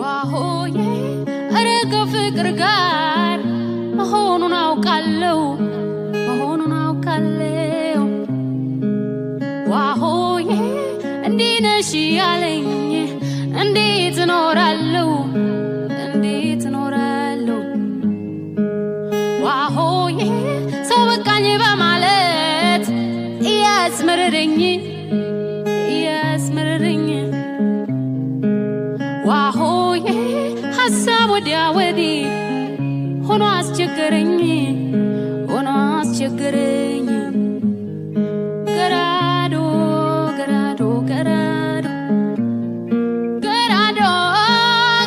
ዋሆዬ አረ ከፍቅር ጋር መሆኑን አውቃለሁ ዋሆዬ እንዲህ ነሽ ያለኝ እንዴት እኖራለሁ ዋሆዬ ሰው በቃኝ በማለት እያስመረረኝ ዋሆዬ ሐሳብ ወዲያ ወዲህ ሆኖ አስቸገረኝ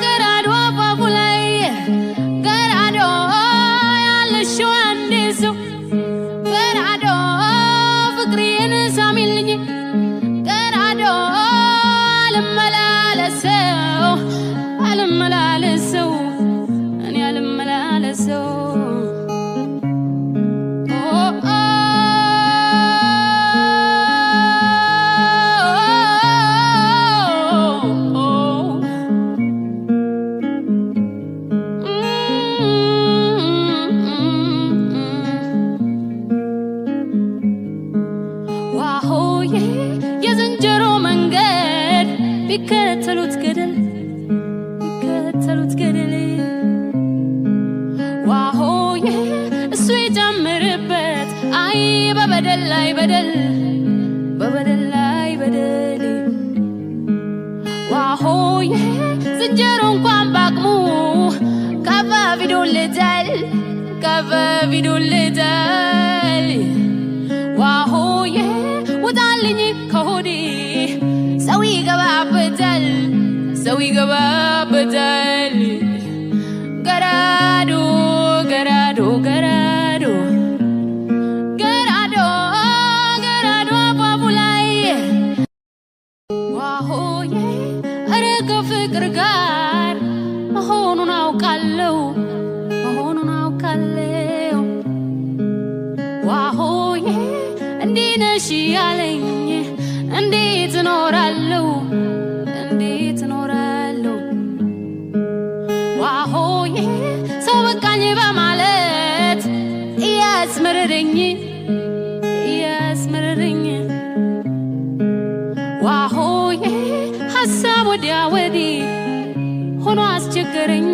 ገራዶ ባቡላይ ገራዶ ያለሽው አንዲሱ ገራዶ ፍቅሬን ሳሚልኝ ገራዶ አልመላለሰው እኔ አልመላለሰው ዋሆዬ የዝንጀሮ መንገድ ቢከተሉት ገደል ዋሆዬ እሱ የጨምርበት አይ በበደል ላይ በደል ዋሆዬ ዝንጀሮ እንኳን ባቅሙ ከፋ ቢዶልታል ዋሆዬ ውጣልኝ ከሆዴ ሰው ይገባበታል ገራዶ ባቡላይ ዋሆዬ አረ ከፍቅር ጋር መሆኑን አውቃለሁ ዋሆዬ እንዲህ ነሽ ያለኝ እንዴት እኖራለሁ ዋሆዬ ሰው በቃኝ በማለት እያስመረረኝ ዋሆዬ ሐሳብ ወዲያ ወዲህ ሆኖ አስቸገረኝ